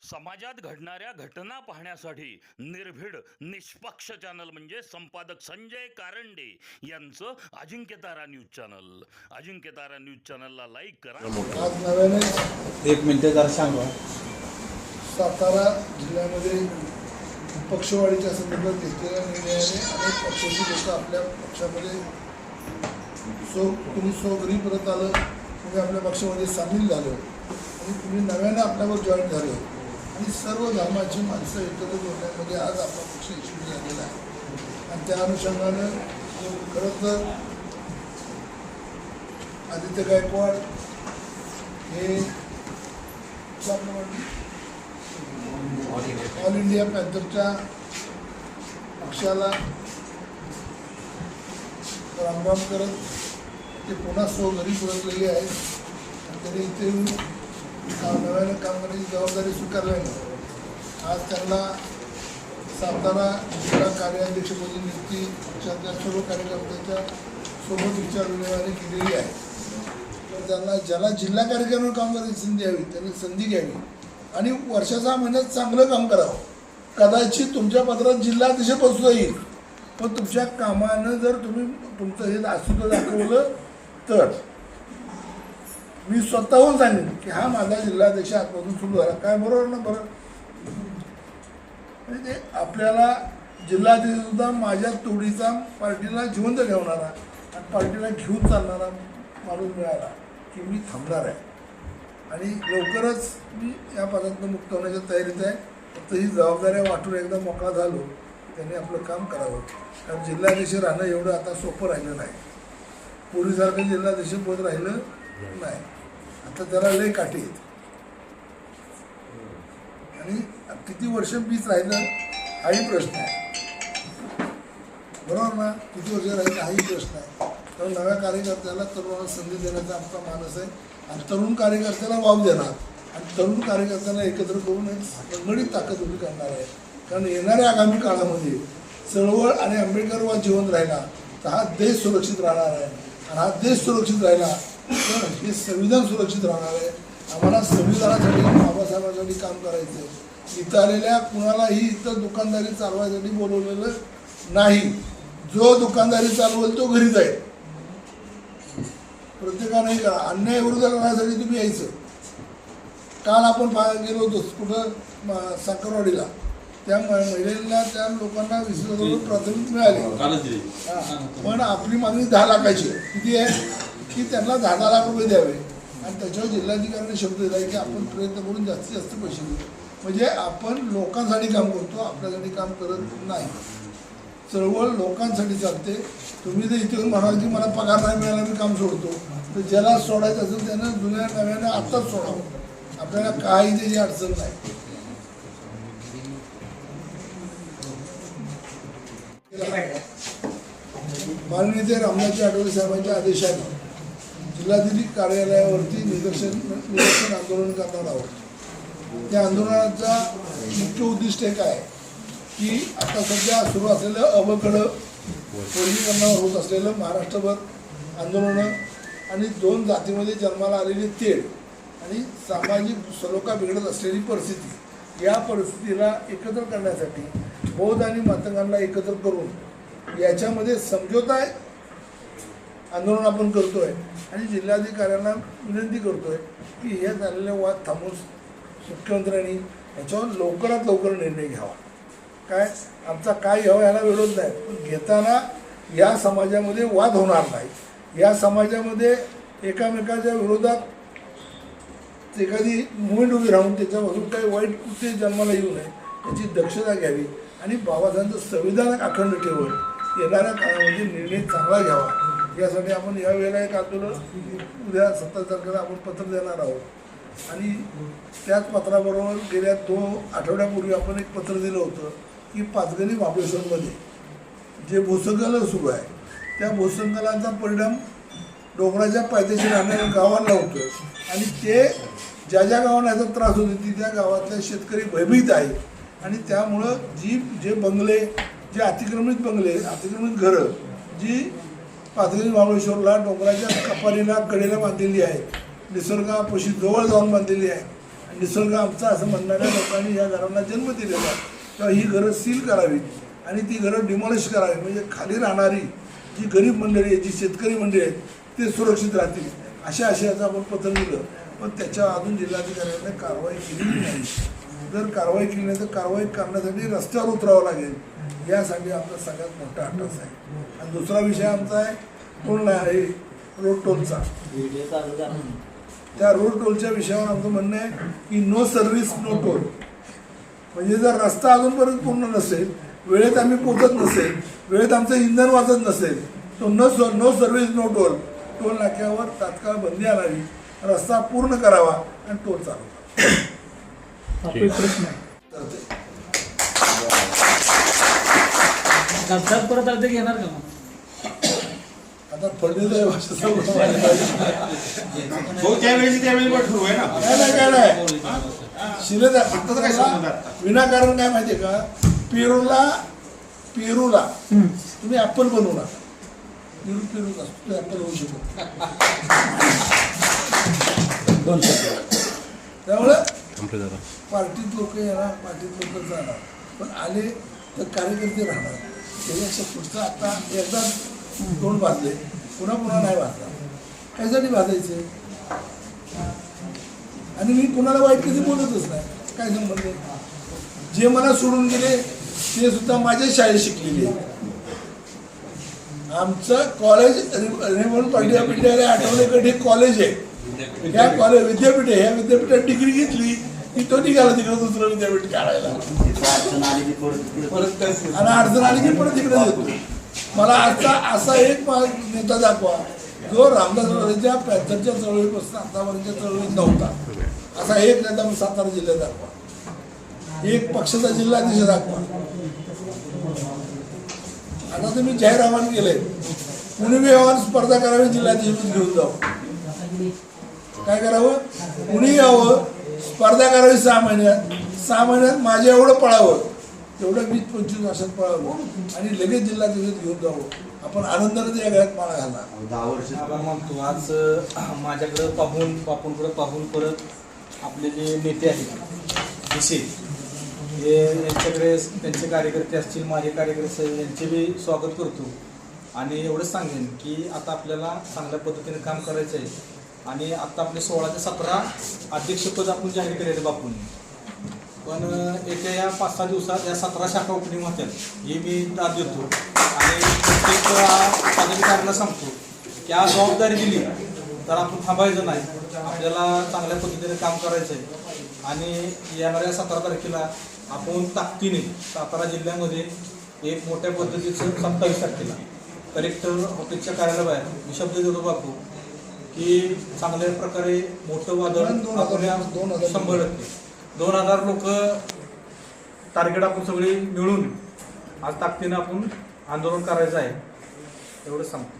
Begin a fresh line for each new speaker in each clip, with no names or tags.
समाजात घडणाऱ्या घटना पाहण्यासाठी निर्भीड निष्पक्ष चॅनल म्हणजे संपादक संजय कारंडे यांचं Ajinkyatara news channel. Ajinkyatara news चॅनलला लाईक करा.
आज नव्याने
एक मिनिट जरा सांगा.
सातारा जिल्ह्यामध्ये पक्षवाढीच्या संदर्भात घेतलेल्या निर्णयाने अनेक पक्षाची लोक आपल्या पक्षामध्ये कुणी घरी परत आलं, कुणी आपल्या पक्षामध्ये सामील झालं आणि कुणी नव्याने आपल्यावर जॉईन झालं आणि सर्व धर्माची माणसं एकत्र जोडण्यामध्ये आज आपला पक्ष यशस्वी झालेला आहे. आणि त्या अनुषंगानं खरं तर आदित्य गायकवाड हे ऑल इंडिया पॅन्थरच्या पक्षाला रामराम करत ते पुन्हा घरी परतलेले आहेत आणि त्यांनी इथे नव्यानं काम करण्याची जबाबदारी स्वीकारल्याने आज त्यांना सातारा जिल्हा कार्याध्यक्षपदी नियुक्ती पक्षातल्या सर्व कार्यकर्त्यांच्या सोबत विचारविनिमय केलेली आहे. तर त्यांना ज्याला जिल्हा कार्यक्रमावर काम करायची संधी हवी त्यांनी संधी घ्यावी आणि वर्षाचा महिन्यात चांगलं काम करावं. कदाचित तुमच्या पत्रात जिल्हाध्यक्ष बसता येईल, पण तुमच्या कामानं जर तुम्ही तुमचं हे अस्तित्व दाखवलं तर मी स्वतःहून सांगेन की हा माझा जिल्हाध्यक्ष आतमधून सुरू झाला. काय बरोबर ना? बरं, म्हणजे ते आपल्याला जिल्हाध्यक्षसुद्धा माझ्या तोडीचा पार्टीला जिवंत ठेवणारा आणि पार्टीला घेऊन चालणारा माणूस मिळाला की मी थांबणार आहे आणि लवकरच मी या पदातून मुक्त होण्याच्या तयारीत आहे. फक्त ही जबाबदाऱ्या वाटून एकदा मोकळा झालो त्यांनी आपलं काम करावं. कारण जिल्हाध्यक्ष राहणं एवढं आता सोपं राहिलं नाही. पूर्वीसारखं जिल्हाध्यक्ष पद राहिलं नाही. आता त्याला लय काठी आहेत आणि किती वर्ष मीच राहिलं हाही प्रश्न आहे. बरोबर ना? किती वर्ष राहिलं हाही प्रश्न आहे. तर नव्या कार्यकर्त्याला तरुणाला संधी देण्याचा आमचा मानस आहे आणि तरुण कार्यकर्त्याला वाव देणार आणि तरुण कार्यकर्त्यांना एकत्र करून एक संघटित ताकद उभी करणार आहे. कारण येणाऱ्या आगामी काळामध्ये चळवळ आणि आंबेडकरवाद जिवंत राहिला तर हा देश सुरक्षित राहणार आहे आणि हा देश सुरक्षित राहिला तर हे संविधान सुरक्षित राहणार आहे. आम्हाला संविधानासाठी बाबासाहेबांसाठी काम करायचं आहे. इथं आलेल्या कुणालाही इथं दुकानदारी चालवायसाठी बोलवलेलं नाही. जो दुकानदारी चालवेल तो घरी जाईल. प्रत्येकाने करा. अन्याय विरोध करण्यासाठी तुम्ही यायचं. काल आपण गेलो होतो कुठं साखरवाडीला, त्या महिलेला त्या लोकांना 20,000 प्राथमिक मिळाली. पण आपली मागणी 10 लाखाची किती आहे की त्यांना 10 लाख रुपये द्यावे आणि त्याच्यावर जिल्हाधिकाऱ्यांनी शब्द दिला की आपण प्रयत्न करून जास्तीत जास्त पैसे देऊ. म्हणजे आपण लोकांसाठी काम करतो, आपल्यासाठी काम करत नाही. चळवळ लोकांसाठी चालते. तुम्ही जर इथे म्हणाल की मला पगार नाही मिळाला मी काम सोडतो, तर ज्याला सोडायचं असेल त्यानं जुन्या नव्यानं आत्ताच सोडावं. आपल्याला काही त्याची अडचण नाही. माननीय रामनाथजी आठवले साहेबांच्या आदेशाने जिल्हाधिकारी कार्यालयावरती निदर्शन आंदोलन करणार आहोत. त्या आंदोलनाचा मुख्य उद्दिष्ट एक आहे की आता सध्या सुरू असलेलं अवकडं वर्गीकरणावर होत असलेलं महाराष्ट्रभर आंदोलनं आणि 2 जातीमध्ये जन्माला आलेली तेढ आणि सामाजिक सलोखा बिघडत असलेली परिस्थिती, या परिस्थितीला एकत्र करण्यासाठी बौद्ध आणि मातंगांना एकत्र करून याच्यामध्ये समझोता आंदोलन आपण करतोय आणि जिल्हाधिकाऱ्यांना विनंती करतोय की हे झालेले वाद थांबवून मुख्यमंत्र्यांनी याच्यावर लवकरात लवकर निर्णय घ्यावा. काय आमचा काय घ्यावा याला विरोध नाही, पण घेताना या समाजामध्ये वाद होणार नाही. या समाजामध्ये एकामेकाच्या विरोधात एखादी मुवमेंट उभी राहून त्याच्यापासून काही वाईट कृत्य जन्माला येऊ नये याची दक्षता घ्यावी आणि बाबासाहेबांचं संविधान अखंड ठेवून येणाऱ्या काळामध्ये निर्णय चांगला घ्यावा. यासाठी आपण यावेळेला एक आंदोलन उद्या 27 तारखेला आपण पत्र देणार आहोत आणि त्याच पत्राबरोबर गेल्या 2 आठवड्यापूर्वी आपण एक पत्र दिलं होतं की पाचगणी महाबळेश्वरमध्ये जे भूसंकलन सुरू आहे त्या भूसंकलनाचा परिणाम डोंगराच्या पायथ्याशी राहणाऱ्या गावांना होतो आणि ते ज्या ज्या गावांना याचा त्रास होतो ती त्या गावातले शेतकरी भयभीत आहे आणि त्यामुळं जे बंगले, जे अतिक्रमित घरं जी पाचगणी महाबळेश्वरला डोंगराच्या कपारीला कडेला बांधलेली आहेत, निसर्गापाशी जवळ जाऊन बांधलेली आहे निसर्ग आमचा असं म्हणणाऱ्या लोकांनी या घरांना जन्म दिलेला तेव्हा ही घरं सील करावी आणि ती घरं डिमॉलिश करावी, म्हणजे खाली राहणारी जी गरीब मंडळी आहे, जी शेतकरी मंडळी आहेत ते सुरक्षित राहतील अशा आशयाचं आपण पत्र दिलं. पण त्याच्यावर अजून जिल्हाधिकाऱ्यांनी कारवाई केलेली नाही. जर कारवाई केली नाही तर कारवाई करण्यासाठी रस्त्यावर उतरावं लागेल, यासाठी आमचा सगळ्यात मोठा अट्टास आहे. आणि दुसरा विषय आमचा आहे टोल आहे, रोड टोलचा. त्या रोड टोलच्या विषयावर आमचं म्हणणं आहे की नो सर्व्हिस नो टोल, म्हणजे जर रस्ता अजूनपर्यंत पूर्ण नसेल, वेळेत आम्ही पोहोचत नसेल, वेळेत आमचं इंधन वाचत नसेल, तो no service no toll, toll नाक्यावर तात्काळ बंदी आणावी, रस्ता पूर्ण करावा आणि टोल चालू प्रश्न
परत अर्ज घेणार का मग?
आता फडणवीस काय नाही शिलेदार विनाकारण काय माहितीये का, पेरूला तुम्ही ऍपल बनवू नका. पेरू असतो ऍपल होऊ शकतो. त्यामुळे पार्टीत लोक येणार, पार्टीत लोक जाणार, पण आले तर कार्यकर्ते राहणार. त्याच्यापेक्षा पुढचं आता एकदा दोन वाजले, पुन्हा नाही वाजला, कायसाठी वाजायचे? आणि मी कुणाला वाईट कधी बोलतच नाही, काय संबंध. जे मला सोडून गेले ते सुद्धा माझ्या शाळेत शिकलेले. आमचं कॉलेज रेमंड विद्यालय आठवलेकडे कॉलेज आहे, त्या कॉलेज विद्यापीठ आहे. ह्या विद्यापीठात डिग्री घेतली की तो निघाला तिकडे दुसरं विद्यापीठ काढायला, आणि अडचण आली की परत तिकडे देतो. मला असा एक नेता दाखवा जो रामदास चळवळीच्या पॅन्थरच्या चळवळीपासून आतापर्यंतच्या चळवळीत नव्हता. असा एक नेता सातारा जिल्ह्यात दाखवा, एक पक्षाचा जिल्हाध्यक्ष दाखवा. आता तुम्ही जाहीर आवाहन केलंय, कुणी आव्हान स्पर्धा करावी, जिल्हाध्यक्ष घेऊन जाऊ. काय करावं, कुणी यावं, स्पर्धा करावी 6 महिन्यात माझ्या एवढं पळावं, तेवढं 20-25 वर्षात पळावं आणि लगेच जिल्हाध्यक्ष घेऊन जावं. आपण आनंदाने त्या घरात माळा घाला.
10 वर्ष म्हणतो. आज माझ्याकडे बापूंकडे पाहून परत आपले जे नेते आहेत विषय हे यांच्याकडे त्यांचे कार्यकर्ते असतील, माझे कार्यकर्ते असतील, यांचे बी स्वागत करतो. आणि एवढंच सांगेन की आता आपल्याला चांगल्या पद्धतीने काम करायचं आहे. आणि आता आपले 16 ते 17 अध्यक्षपद आपण जाहीर केलेले बापूंनी, पण येत्या या 5-6 दिवसात या 17 शाखा ओपनिंग होत्यात हे मी दाद देतो. आणि प्रत्येक पदाधिकाऱ्याला सांगतो की आज जबाबदारी दिली तर आपण थांबायचं नाही, आपल्याला चांगल्या पद्धतीने काम करायचं आहे. आणि येणाऱ्या 17 तारखेला आपण ताकदीने सातारा जिल्ह्यामध्ये एक मोठ्या पद्धतीचं 27 तारखेला कलेक्टर ऑफिसच्या कार्यालयाबाहेर मी शब्द देतो बापू की चांगल्या प्रकारे मोठं वादळ आपल्या 100% 2000 लोक टार्गेट आपण सगळे मिळून आज ताकदीनं आपण आंदोलन करायचं आहे, एवढंच सांगतो.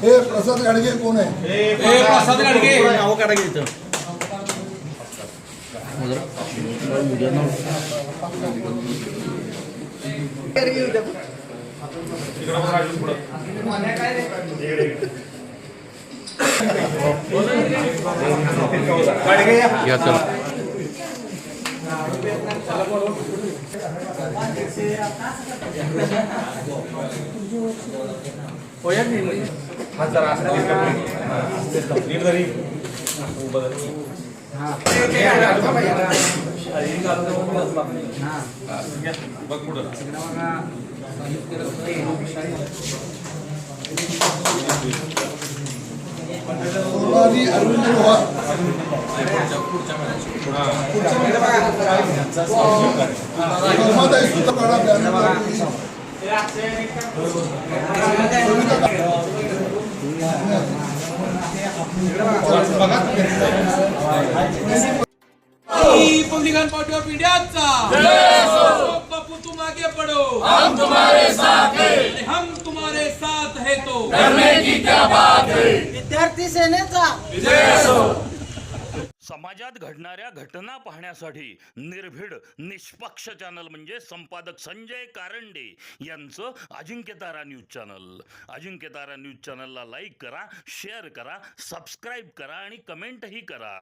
हे प्रसाद गाडगे कोण आहे?
प्रसाद गाडगे नाव काढा घेतो.
Arvind Loha
republican party of इंडियाचा बापू तुम आगे बढ़ो, हम तुम्हारे साथ हैं, हम तुम्हारे साथ है तो करने की क्या बात है।
विद्यार्थी सेनेचा
समाजात घडणाऱ्या घटना पाहण्यासाठी निर्भीड निष्पक्ष चॅनल म्हणजे संपादक संजय कारंडे यांचं Ajinkyatara news channel. Ajinkyatara news चॅनलला लाईक करा, शेअर करा, सबस्क्राईब करा आणि कमेंटही करा.